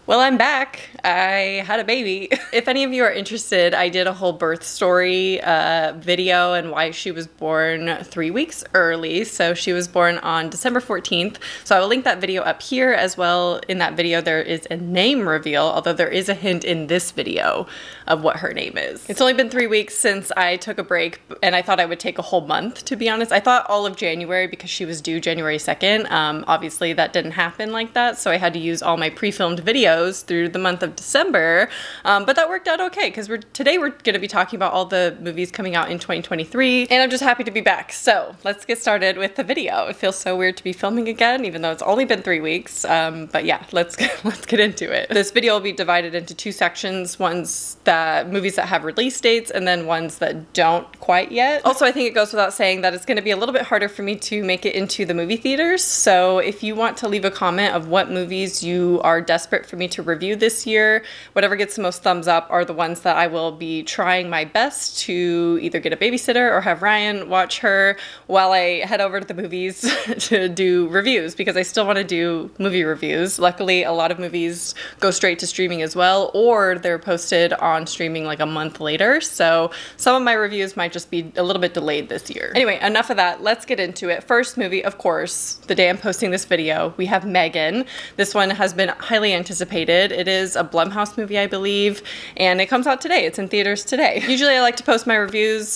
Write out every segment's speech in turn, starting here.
Well, I'm back. I had a baby. If any of you are interested, I did a whole birth story video and why she was born 3 weeks early. So she was born on December 14th. So I will link that video up here as well. In that video, there is a name reveal, although there is a hint in this video of what her name is. It's only been 3 weeks since I took a break, and I thought I would take a whole month, to be honest. I thought all of January because she was due January 2nd. Obviously, that didn't happen like that, so I had to use all my pre-filmed videos through the month of December, but that worked out okay because today we're going to be talking about all the movies coming out in 2023, and I'm just happy to be back. So let's get started with the video. It feels so weird to be filming again, even though it's only been 3 weeks, but yeah, let's get into it. This video will be divided into two sections, movies that have release dates and then ones that don't quite yet. Also, I think it goes without saying that it's going to be a little bit harder for me to make it into the movie theaters, so if you want to leave a comment of what movies you are desperate for me to review this year, whatever gets the most thumbs up are the ones that I will be trying my best to either get a babysitter or have Ryan watch her while I head over to the movies to do reviews, because I still want to do movie reviews. Luckily, a lot of movies go straight to streaming as well, or they're posted on streaming like a month later, so some of my reviews might just be a little bit delayed this year. Anyway, enough of that. Let's get into it. First movie, of course, the day I'm posting this video, we have Megan. This one has been highly anticipated. It is a Blumhouse movie, I believe, and it comes out today. It's in theaters today. Usually I like to post my reviews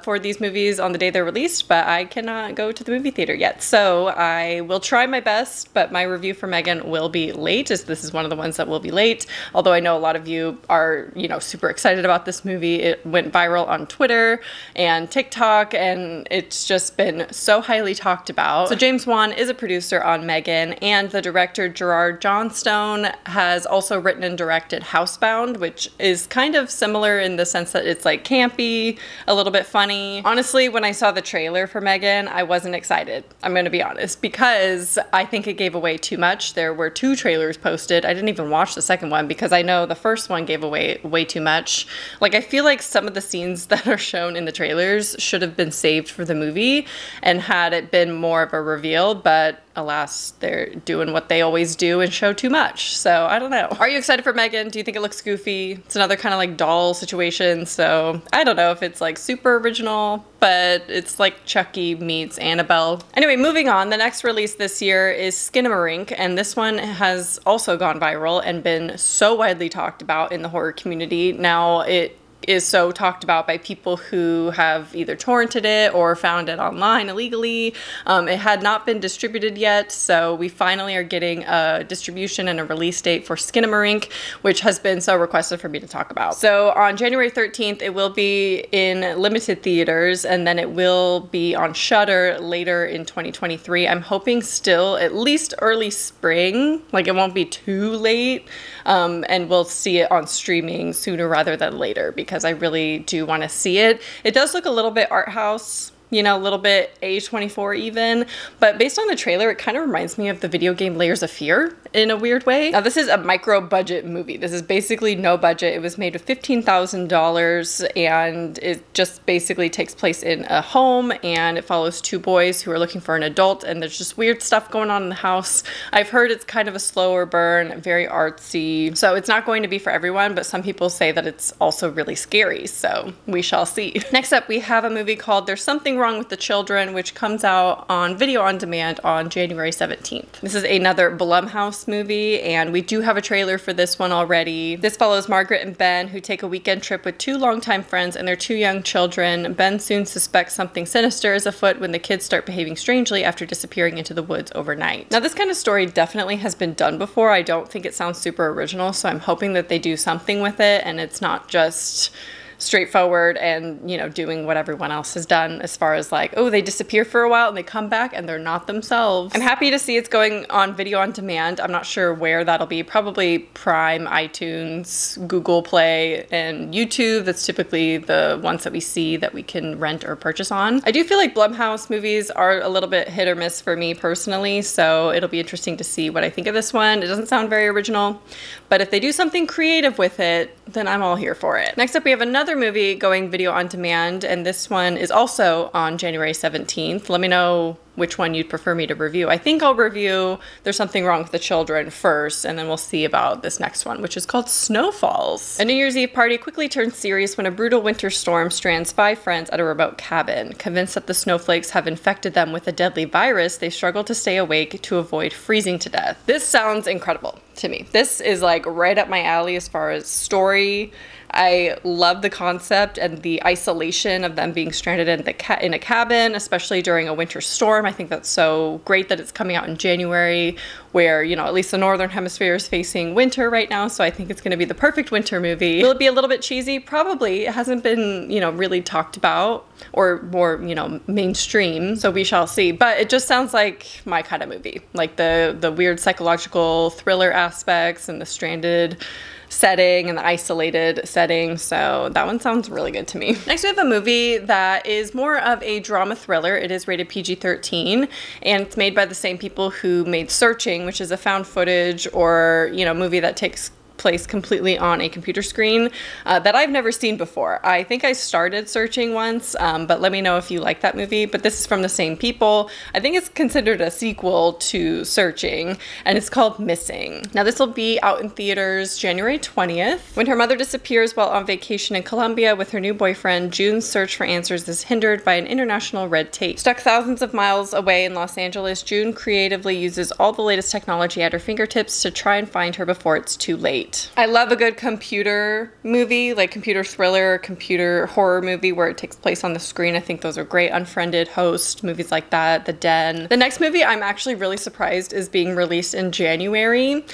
for these movies on the day they're released, but I cannot go to the movie theater yet, so I will try my best, but my review for Megan will be late, as this is one of the ones that will be late, although I know a lot of you are, you know, super excited about this movie. It went viral on Twitter and TikTok, and it's just been so highly talked about. So James Wan is a producer on Megan, and the director Gerard Johnstone has also written and directed Housebound, which is kind of similar in the sense that it's like campy, a little bit funny. Honestly, when I saw the trailer for Megan, I wasn't excited. I'm gonna be honest, because I think it gave away too much. There were 2 trailers posted. I didn't even watch the second one because I know the first one gave away way too much. Like, I feel like some of the scenes that are shown in the trailers should have been saved for the movie and had it been more of a reveal, but alas, they're doing what they always do and show too much. So I don't know. Are you excited for Megan? Do you think it looks goofy? It's another kind of like doll situation, so I don't know if it's like super original, but it's like Chucky meets Annabelle. Anyway, moving on, the next release this year is SKINAMARINK, and this one has also gone viral and been so widely talked about in the horror community. Now, it is so talked about by people who have either torrented it or found it online illegally. It had not been distributed yet, so we finally are getting a distribution and a release date for SKINAMARINK, which has been so requested for me to talk about. So on January 13th, it will be in limited theaters, and then it will be on Shudder later in 2023. I'm hoping still at least early spring, like it won't be too late, and we'll see it on streaming sooner rather than later, because I really do want to see it. It does look a little bit art house, you know, a little bit A24 even, but based on the trailer, it kind of reminds me of the video game Layers of Fear in a weird way. Now, this is a micro budget movie. This is basically no budget. It was made with $15,000, and it just basically takes place in a home, and it follows 2 boys who are looking for an adult, and there's just weird stuff going on in the house. I've heard it's kind of a slower burn, very artsy, so it's not going to be for everyone, but some people say that it's also really scary, so we shall see. Next up, we have a movie called There's Something Wrong with the Children, which comes out on video on demand on January 17th. This is another Blumhouse movie, and we do have a trailer for this one already. This follows Margaret and Ben, who take a weekend trip with 2 longtime friends and their 2 young children. Ben soon suspects something sinister is afoot when the kids start behaving strangely after disappearing into the woods overnight. Now, this kind of story definitely has been done before. I don't think it sounds super original, so I'm hoping that they do something with it and it's not just straightforward and, you know, doing what everyone else has done as far as like, oh, they disappear for a while and they come back and they're not themselves. I'm happy to see it's going on video on demand. I'm not sure where that'll be. Probably Prime, iTunes, Google Play, and YouTube. That's typically the ones that we see that we can rent or purchase on. I do feel like Blumhouse movies are a little bit hit or miss for me personally, so it'll be interesting to see what I think of this one. It doesn't sound very original, but if they do something creative with it, then I'm all here for it. Next up, we have another movie going video on demand, and this one is also on January 17th. Let me know which one you'd prefer me to review. I think I'll review There's Something Wrong with the Children first, and then we'll see about this next one, which is called Snowfalls. A New Year's Eve party quickly turns serious when a brutal winter storm strands 5 friends at a remote cabin. Convinced that the snowflakes have infected them with a deadly virus, they struggle to stay awake to avoid freezing to death. This sounds incredible to me. This is like right up my alley as far as story. I love the concept and the isolation of them being stranded in a cabin, especially during a winter storm. I think that's so great that it's coming out in January, where, you know, at least the Northern Hemisphere is facing winter right now, so I think it's going to be the perfect winter movie. Will it be a little bit cheesy? Probably. It hasn't been, you know, really talked about or more, you know, mainstream, so we shall see. But it just sounds like my kind of movie. Like the weird psychological thriller aspects and the stranded setting and the isolated setting, so that one sounds really good to me. Next, we have a movie that is more of a drama thriller. It is rated PG-13, and it's made by the same people who made Searching, which is a found footage or, you know, movie that takes place completely on a computer screen that I've never seen before. I think I started Searching once, but let me know if you like that movie. But this is from the same people. I think it's considered a sequel to Searching, and it's called Missing. Now, this will be out in theaters January 20th. When her mother disappears while on vacation in Colombia with her new boyfriend, June's search for answers is hindered by an international red tape. Stuck thousands of miles away in Los Angeles, June creatively uses all the latest technology at her fingertips to try and find her before it's too late. I love a good computer movie, like computer thriller, computer horror movie where it takes place on the screen. I think those are great. Unfriended, Host, movies like that, The Den. The next movie I'm actually really surprised is being released in January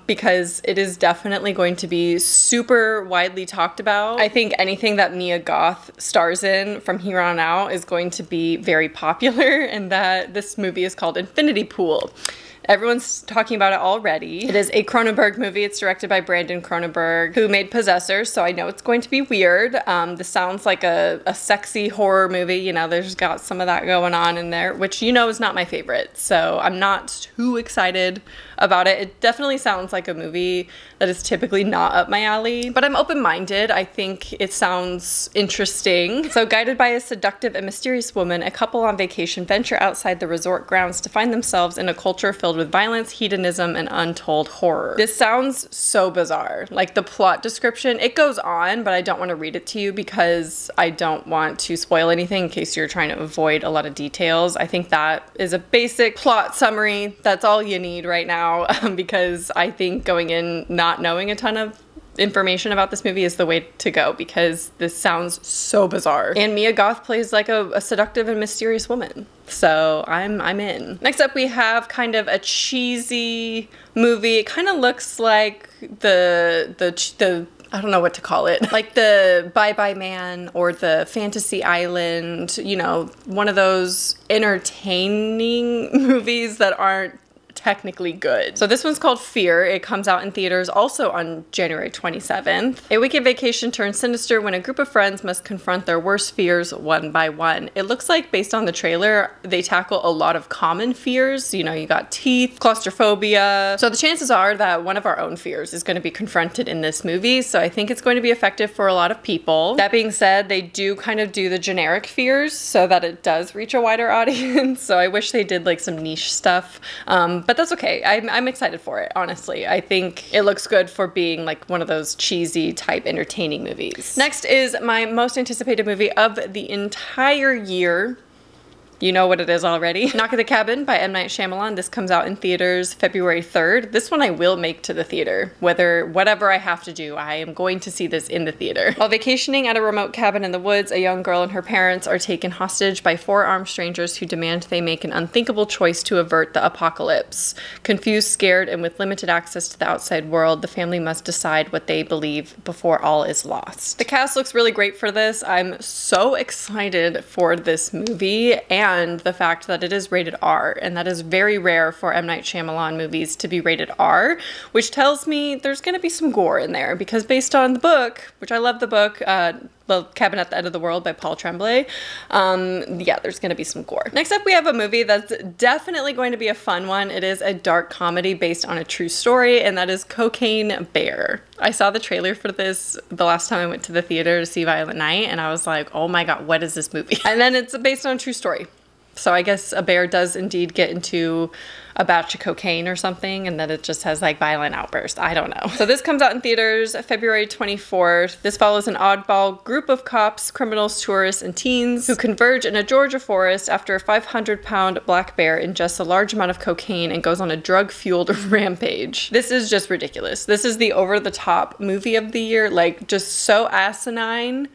because it is definitely going to be super widely talked about. I think anything that Mia Goth stars in from here on out is going to be very popular, and that this movie is called Infinity Pool. Everyone's talking about it already. It is a Cronenberg movie. It's directed by Brandon Cronenberg, who made Possessor, so I know it's going to be weird. This sounds like a sexy horror movie. You know, there's got some of that going on in there, which, you know, is not my favorite, so I'm not too excited about it. It definitely sounds like a movie that is typically not up my alley, but I'm open-minded. I think it sounds interesting. So, guided by a seductive and mysterious woman, a couple on vacation venture outside the resort grounds to find themselves in a culture filled with violence, hedonism, and untold horror. This sounds so bizarre. Like, the plot description, it goes on, but I don't want to read it to you because I don't want to spoil anything in case you're trying to avoid a lot of details. I think that is a basic plot summary. That's all you need right now, because I think going in not knowing a ton of information about this movie is the way to go, because this sounds so bizarre. And Mia Goth plays like a seductive and mysterious woman, so I'm in. Next up, we have kind of a cheesy movie. It kind of looks like the I don't know what to call it, like the Bye Bye Man or the Fantasy Island, you know, one of those entertaining movies that aren't technically good. So this one's called Fear. It comes out in theaters also on January 27th. A weekend vacation turns sinister when a group of friends must confront their worst fears one by one. It looks like, based on the trailer, they tackle a lot of common fears. You know, you got teeth, claustrophobia. So the chances are that one of our own fears is going to be confronted in this movie. So I think it's going to be effective for a lot of people. That being said, they do kind of do the generic fears so that it does reach a wider audience. So I wish they did like some niche stuff. But that's okay. I'm excited for it, honestly. I think it looks good for being like one of those cheesy type entertaining movies. Next is my most anticipated movie of the entire year. You know what it is already. Knock at the Cabin by M. Night Shyamalan. This comes out in theaters February 3rd. This one I will make to the theater. Whatever I have to do, I am going to see this in the theater. While vacationing at a remote cabin in the woods, a young girl and her parents are taken hostage by 4 armed strangers who demand they make an unthinkable choice to avert the apocalypse. Confused, scared, and with limited access to the outside world, the family must decide what they believe before all is lost. The cast looks really great for this. I'm so excited for this movie, and the fact that it is rated R, and that is very rare for M. Night Shyamalan movies to be rated R, which tells me there's going to be some gore in there, because based on the book, which I love the book, The Cabin at the End of the World by Paul Tremblay. Yeah, there's going to be some gore. Next up, we have a movie that's definitely going to be a fun one. It is a dark comedy based on a true story, and that is Cocaine Bear. I saw the trailer for this the last time I went to the theater to see Violent Night, and I was like, oh my god, what is this movie? And then it's based on a true story. So I guess a bear does indeed get into a batch of cocaine or something, and then it just has like violent outbursts. I don't know. So this comes out in theaters February 24th. This follows an oddball group of cops, criminals, tourists, and teens who converge in a Georgia forest after a 500-pound black bear ingests a large amount of cocaine and goes on a drug-fueled rampage. This is just ridiculous. This is the over-the-top movie of the year, like just so asinine,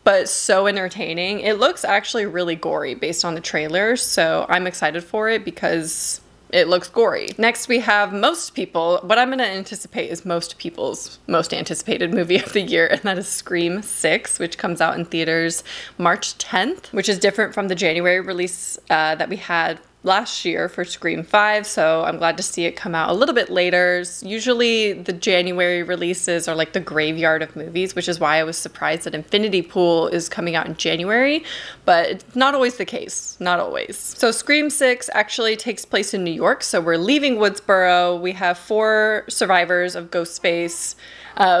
but so entertaining. It looks actually really gory based on the trailer, so I'm excited for it because it looks gory. Next, we have most people. What I'm going to anticipate is most people's most anticipated movie of the year, and that is Scream 6, which comes out in theaters March 10th, which is different from the January release that we had last year for Scream 5, so I'm glad to see it come out a little bit later. Usually the January releases are like the graveyard of movies, which is why I was surprised that Infinity Pool is coming out in January, but it's not always the case, not always. So Scream 6 actually takes place in New York, so we're leaving Woodsboro. We have 4 survivors of Ghostface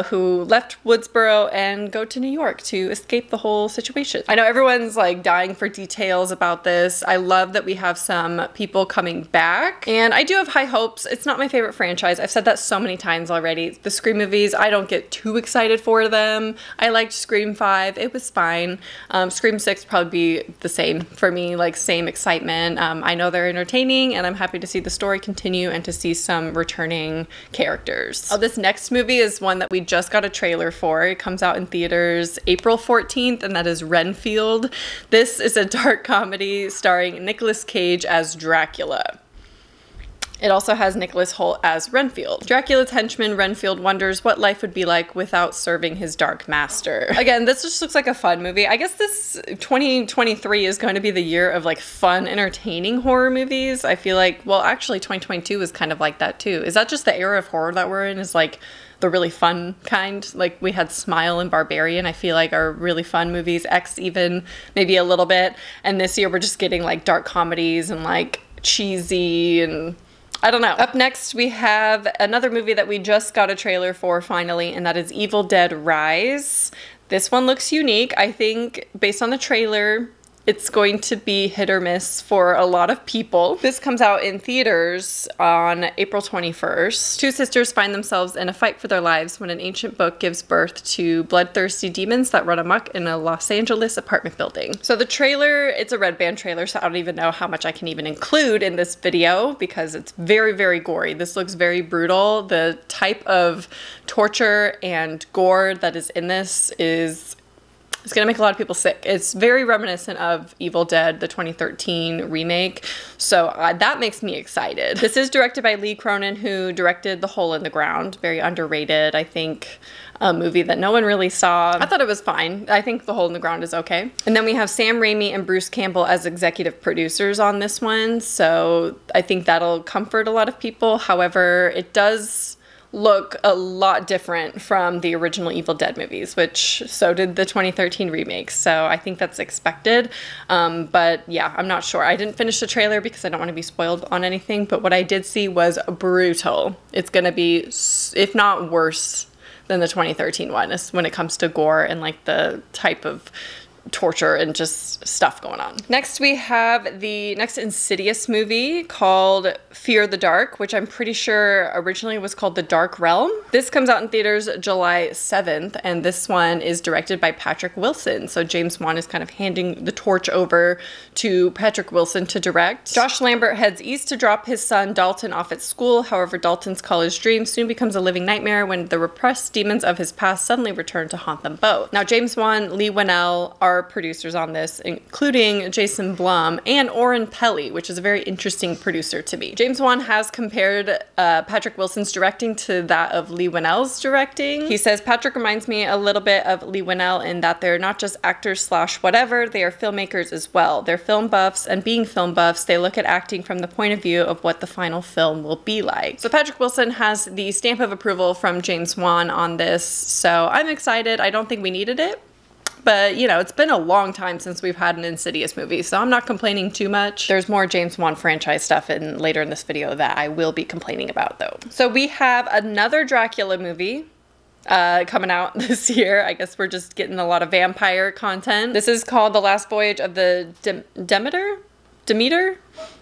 who left Woodsboro and go to New York to escape the whole situation. I know everyone's like dying for details about this. I love that we have some people coming back, and I do have high hopes. It's not my favorite franchise. I've said that so many times already. The Scream movies, I don't get too excited for them. I liked Scream 5. It was fine. Scream 6 probably be the same for me, like same excitement. I know they're entertaining, and I'm happy to see the story continue and to see some returning characters. Oh, this next movie is one that we just got a trailer for. It comes out in theaters April 14th, and that is Renfield. This is a dark comedy starring Nicolas Cage as Dracula. It also has Nicholas Hoult as Renfield. Dracula's henchman Renfield wonders what life would be like without serving his dark master. Again, this just looks like a fun movie. I guess this 2023 is going to be the year of like fun, entertaining horror movies. I feel like, well, actually 2022 was kind of like that too. Is that just the era of horror that we're in, is like the really fun kind? Like we had Smile and Barbarian, I feel like are really fun movies. X even maybe a little bit. And this year we're just getting like dark comedies and like cheesy and I don't know. Up next, we have another movie that we just got a trailer for finally, and that is Evil Dead Rise. This one looks unique. I think based on the trailer, it's going to be hit or miss for a lot of people. This comes out in theaters on April 21st. 2 sisters find themselves in a fight for their lives when an ancient book gives birth to bloodthirsty demons that run amok in a Los Angeles apartment building. So the trailer, it's a red band trailer, so I don't even know how much I can even include in this video because it's very, very gory. This looks very brutal. The type of torture and gore that is in this is it's gonna make a lot of people sick. It's very reminiscent of Evil Dead, the 2013 remake, so that makes me excited. This is directed by Lee Cronin, who directed The Hole in the Ground, very underrated, I think, a movie that no one really saw. I thought it was fine. I think The Hole in the Ground is okay. And then we have Sam Raimi and Bruce Campbell as executive producers on this one, so I think that'll comfort a lot of people. However, it does look a lot different from the original Evil Dead movies, which so did the 2013 remake, so I think that's expected. But yeah, I'm not sure. I didn't finish the trailer because I don't want to be spoiled on anything, but what I did see was brutal. It's gonna be, if not worse than the 2013 one, when it comes to gore and like the type of torture and just stuff going on. Next, we have the next Insidious movie called Fear the Dark, which I'm pretty sure originally was called The Dark Realm. This comes out in theaters July 7th, and this one is directed by Patrick Wilson. So James Wan is kind of handing the torch over to Patrick Wilson to direct. Josh Lambert heads east to drop his son Dalton off at school. However, Dalton's college dream soon becomes a living nightmare when the repressed demons of his past suddenly return to haunt them both. Now, James Wan, Lee Winnell are producers on this, including Jason Blum and Oren Peli, which is a very interesting producer to me. James Wan has compared Patrick Wilson's directing to that of Lee Winnell's directing. He says, Patrick reminds me a little bit of Lee Winnell in that they're not just actors slash whatever, they are filmmakers as well. They're film buffs, and being film buffs, they look at acting from the point of view of what the final film will be like. So Patrick Wilson has the stamp of approval from James Wan on this, so I'm excited. I don't think we needed it, but you know, it's been a long time since we've had an Insidious movie, so I'm not complaining too much. There's more James Wan franchise stuff later in this video that I will be complaining about though. So we have another Dracula movie coming out this year. I guess we're just getting a lot of vampire content. This is called The Last Voyage of the Demeter?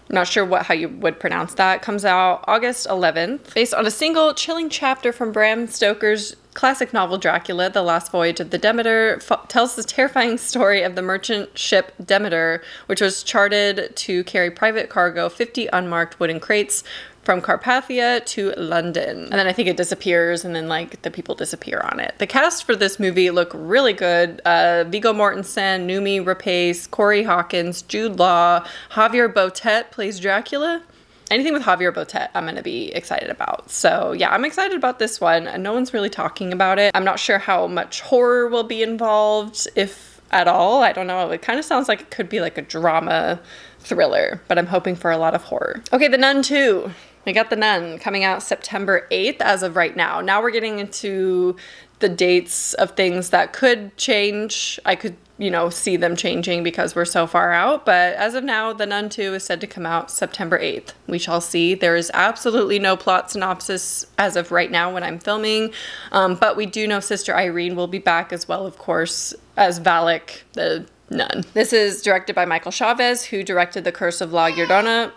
I'm not sure how you would pronounce that. Comes out August 11th. Based on a single chilling chapter from Bram Stoker's classic novel Dracula, The Last Voyage of the Demeter tells the terrifying story of the merchant ship Demeter, which was chartered to carry private cargo, 50 unmarked wooden crates, from Carpathia to London. And then I think it disappears, and then like the people disappear on it. The cast for this movie look really good. Viggo Mortensen, Noomi Rapace, Corey Hawkins, Jude Law, Javier Botet plays Dracula. Anything with Javier Botet I'm gonna be excited about. So yeah, I'm excited about this one. No one's really talking about it. I'm not sure how much horror will be involved, if at all. I don't know. It kind of sounds like it could be like a drama thriller, but I'm hoping for a lot of horror. Okay, The Nun 2. We got The Nun coming out September 8th as of right now. Now we're getting into the dates of things that could change. I could, you know, see them changing because we're so far out. But as of now, The Nun 2 is said to come out September 8th. We shall see. There is absolutely no plot synopsis as of right now when I'm filming. But we do know Sister Irene will be back as well, of course, as Valak, the nun. This is directed by Michael Chavez, who directed The Curse of La Llorona.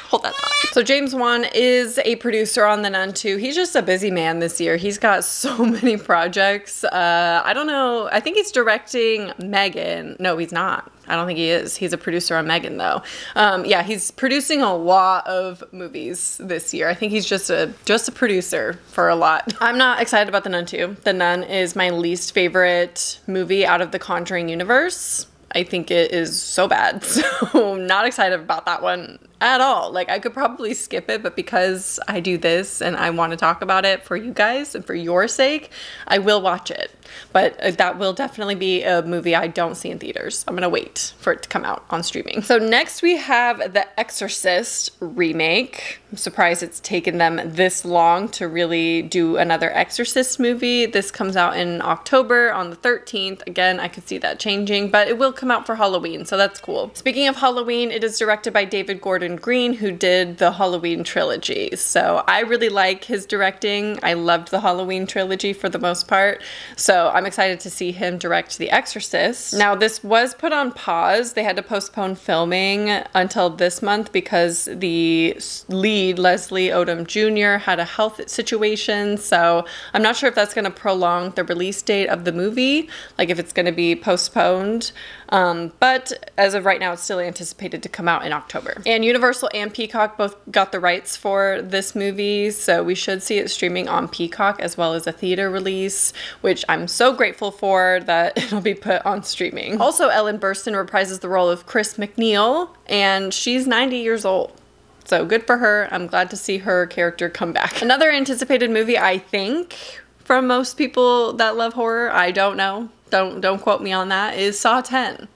Hold that thought. So James Wan is a producer on The Nun 2. He's just a busy man this year. He's got so many projects. I don't know. I think he's directing Megan. No, he's not. I don't think he is. He's a producer on Megan though. Yeah, he's producing a lot of movies this year. I think he's just a producer for a lot. I'm not excited about The Nun 2. The Nun is my least favorite movie out of the Conjuring universe. I think it is so bad. So not excited about that one at all. Like I could probably skip it, but because I do this and I want to talk about it for you guys and for your sake, I will watch it. But that will definitely be a movie I don't see in theaters. I'm gonna wait for it to come out on streaming. So next we have The Exorcist remake. I'm surprised it's taken them this long to really do another Exorcist movie. This comes out in October on the 13th. Again, I could see that changing, but it will come out for Halloween, so that's cool. Speaking of Halloween, it is directed by David Gordon Green, who did the Halloween trilogy. So I really like his directing. I loved the Halloween trilogy for the most part. So I'm excited to see him direct The Exorcist. Now this was put on pause. They had to postpone filming until this month because the lead, Leslie Odom Jr., had a health situation. So I'm not sure if that's going to prolong the release date of the movie, like if it's going to be postponed. But as of right now, it's still anticipated to come out in October. And Universal and Peacock both got the rights for this movie, so we should see it streaming on Peacock as well as a theater release, which I'm so grateful for that it'll be put on streaming. Also, Ellen Burstyn reprises the role of Chris McNeil, and she's 90 years old. So good for her. I'm glad to see her character come back. Another anticipated movie, I think, from most people that love horror, I don't know. Don't quote me on that, is Saw 10.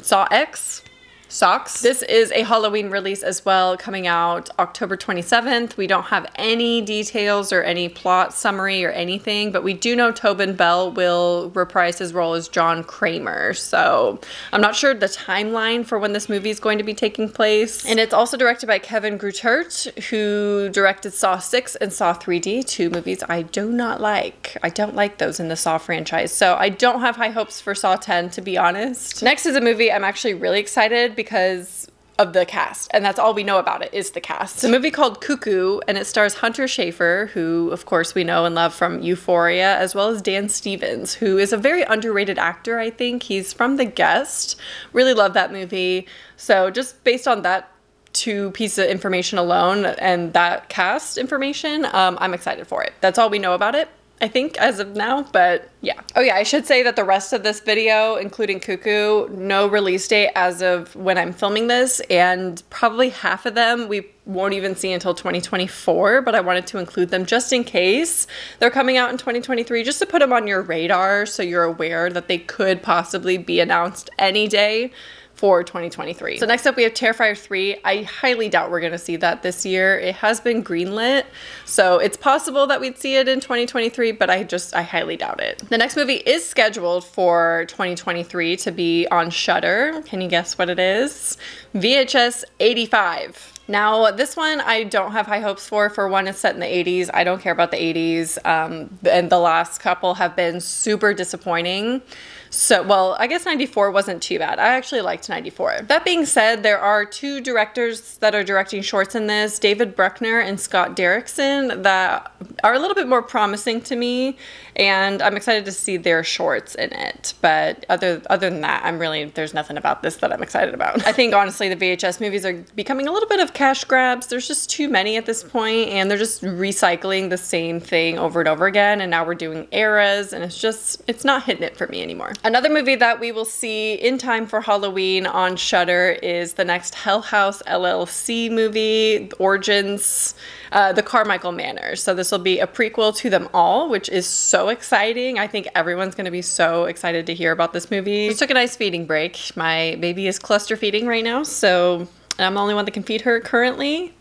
Saw X? Socks. This is a Halloween release as well, coming out October 27th. We don't have any details or any plot summary or anything, but we do know Tobin Bell will reprise his role as John Kramer. So I'm not sure the timeline for when this movie is going to be taking place. And it's also directed by Kevin Greutert, who directed Saw 6 and Saw 3D, two movies I do not like. I don't like those in the Saw franchise. So I don't have high hopes for Saw 10, to be honest. Next is a movie I'm actually really excited because of the cast, and that's all we know about it is the cast. It's a movie called Cuckoo, and it stars Hunter Schafer, who of course we know and love from Euphoria, as well as Dan Stevens, who is a very underrated actor. I think he's from The Guest. Really love that movie. So just based on that two pieces of information alone and that cast information, I'm excited for it. That's all we know about it, I think, as of now, but yeah. Oh yeah, I should say that the rest of this video, including Cuckoo, no release date as of when I'm filming this, and probably half of them we won't even see until 2024, but I wanted to include them just in case they're coming out in 2023, just to put them on your radar so you're aware that they could possibly be announced any day for 2023. So next up we have Terrifier 3. I highly doubt we're gonna see that this year. It has been greenlit, so it's possible that we'd see it in 2023, but I highly doubt it. The next movie is scheduled for 2023 to be on Shudder. Can you guess what it is? VHS 85. Now, this one I don't have high hopes for. For one, it's set in the 80s. I don't care about the 80s, and the last couple have been super disappointing. So, well, I guess 94 wasn't too bad. I actually liked 94. That being said, there are two directors that are directing shorts in this, David Bruckner and Scott Derrickson, that are a little bit more promising to me, and I'm excited to see their shorts in it. But other than that, there's nothing about this that I'm excited about. I think, honestly, the VHS movies are becoming a little bit of cash grabs. There's just too many at this point, and they're just recycling the same thing over and over again, and now we're doing eras, and it's not hitting it for me anymore. Another movie that we will see in time for Halloween on Shudder is the next Hell House LLC movie, Origins, the Carmichael Manor. So this will be a prequel to them all, which is so exciting. I think everyone's going to be so excited to hear about this movie. Just took a nice feeding break. My baby is cluster feeding right now, so I'm the only one that can feed her currently.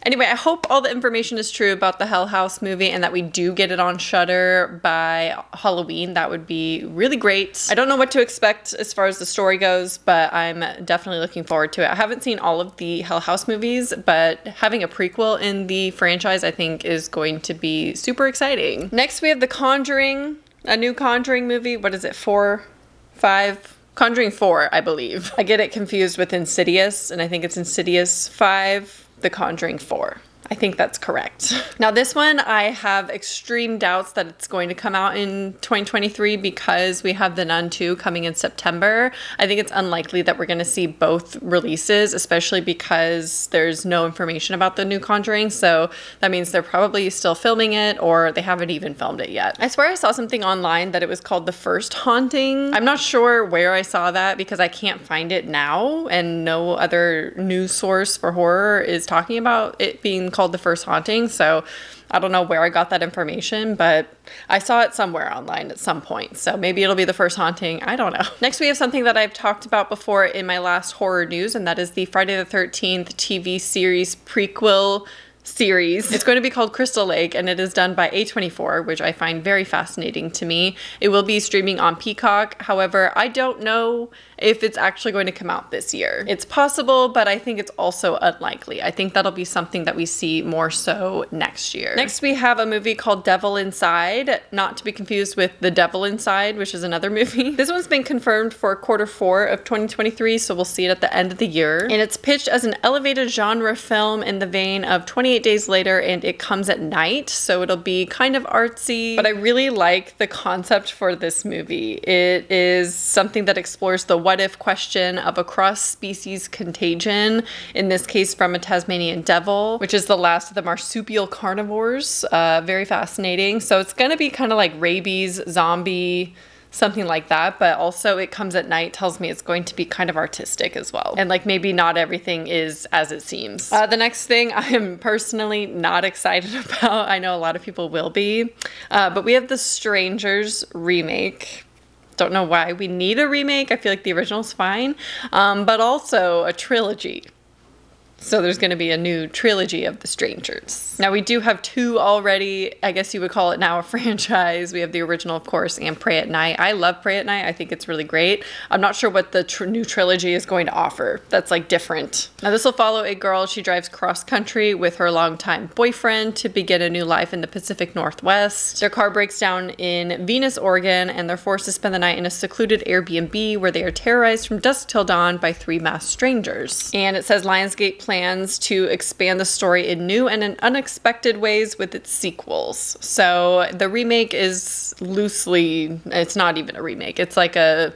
Anyway, I hope all the information is true about the Hell House movie and that we do get it on Shudder by Halloween. That would be really great. I don't know what to expect as far as the story goes, but I'm definitely looking forward to it. I haven't seen all of the Hell House movies, but having a prequel in the franchise I think is going to be super exciting. Next we have The Conjuring, a new Conjuring movie. What is it, 4, 5? Conjuring 4, I believe. I get it confused with Insidious, and I think it's Insidious 5. The Conjuring 4. I think that's correct. Now this one, I have extreme doubts that it's going to come out in 2023 because we have The Nun 2 coming in September. I think it's unlikely that we're going to see both releases, especially because there's no information about the new Conjuring. So that means they're probably still filming it, or they haven't even filmed it yet. I swear I saw something online that it was called The First Haunting. I'm not sure where I saw that because I can't find it now, and no other news source for horror is talking about it being called The First Haunting, so I don't know where I got that information, but I saw it somewhere online at some point, so maybe it'll be The First Haunting. I don't know. Next, we have something that I've talked about before in my last horror news, and that is the Friday the 13th TV series prequel series. It's going to be called Crystal Lake, and it is done by A24, which I find very fascinating to me. It will be streaming on Peacock. However, I don't know if it's actually going to come out this year. It's possible, but I think it's also unlikely. I think that'll be something that we see more so next year. Next, we have a movie called Devil Inside, not to be confused with The Devil Inside, which is another movie. This one's been confirmed for Q4 of 2023, so we'll see it at the end of the year. And it's pitched as an elevated genre film in the vein of 28 Days Later, and it comes at night, so it'll be kind of artsy, but I really like the concept for this movie. It is something that explores the what if question of a cross-species contagion, in this case from a Tasmanian devil, which is the last of the marsupial carnivores. Very fascinating. So it's gonna be kind of like rabies, zombie, something like that, but also it comes at night tells me it's going to be kind of artistic as well. And like maybe not everything is as it seems. The next thing I am personally not excited about, I know a lot of people will be, but we have The Strangers remake. Don't know why we need a remake. I feel like the original's fine, but also a trilogy. So there's going to be a new trilogy of The Strangers. Now we do have two already. I guess you would call it now a franchise. We have the original, of course, and Pray at Night. I love Pray at Night. I think it's really great. I'm not sure what the new trilogy is going to offer that's like different. Now this will follow a girl. She drives cross country with her longtime boyfriend to begin a new life in the Pacific Northwest. Their car breaks down in Venus, Oregon, and they're forced to spend the night in a secluded Airbnb where they are terrorized from dusk till dawn by 3 masked strangers. And it says Lionsgate plans to expand the story in new and in unexpected ways with its sequels. So the remake is loosely, it's not even a remake. It's like a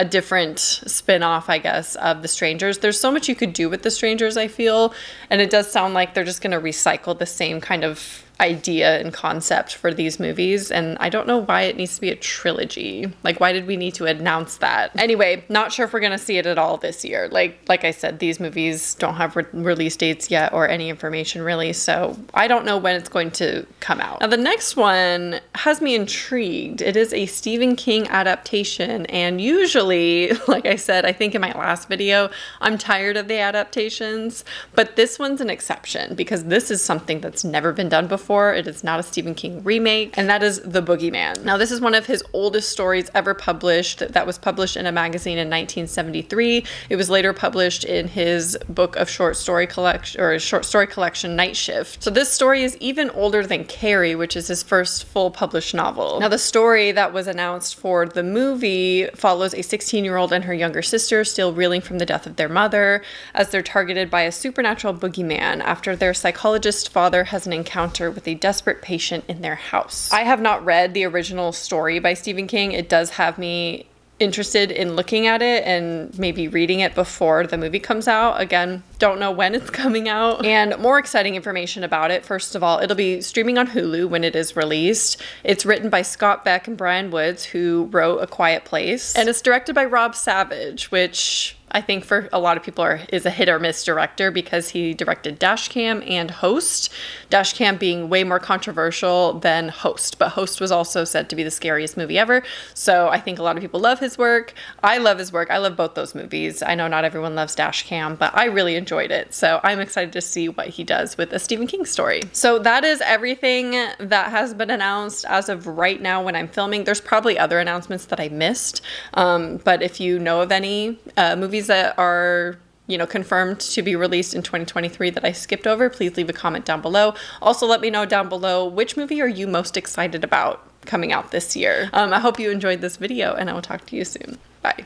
different spin-off, I guess, of The Strangers. There's so much you could do with The Strangers, I feel, and it does sound like they're just going to recycle the same kind of idea and concept for these movies, and I don't know why it needs to be a trilogy. Like, why did we need to announce that? Anyway, not sure if we're gonna see it at all this year. Like I said, these movies don't have release dates yet or any information really, so I don't know when it's going to come out. Now the next one has me intrigued. It is a Stephen King adaptation, and usually, like I said, I think in my last video, I'm tired of the adaptations, but this one's an exception because this is something that's never been done before. It is not a Stephen King remake, and that is The Boogeyman. Now, this is one of his oldest stories ever published that was published in a magazine in 1973. It was later published in his book of short story collection, Night Shift. So this story is even older than Carrie, which is his first full published novel. Now, the story that was announced for the movie follows a 16-year-old and her younger sister still reeling from the death of their mother as they're targeted by a supernatural boogeyman after their psychologist father has an encounter with a desperate patient in their house. I have not read the original story by Stephen King. It does have me interested in looking at it and maybe reading it before the movie comes out. Again, don't know when it's coming out. And more exciting information about it. First of all, it'll be streaming on Hulu when it is released. It's written by Scott Beck and Brian Woods, who wrote A Quiet Place. And it's directed by Rob Savage, which I think for a lot of people is a hit or miss director because he directed Dashcam and Host. Dashcam being way more controversial than Host, but Host was also said to be the scariest movie ever. So I think a lot of people love his work. I love his work. I love both those movies. I know not everyone loves Dashcam, but I really enjoyed it. So I'm excited to see what he does with a Stephen King story. So that is everything that has been announced as of right now when I'm filming. There's probably other announcements that I missed, but if you know of any movies that are, you know, confirmed to be released in 2023 that I skipped over, please leave a comment down below. Also, let me know down below, which movie are you most excited about coming out this year? I hope you enjoyed this video, and I will talk to you soon. Bye.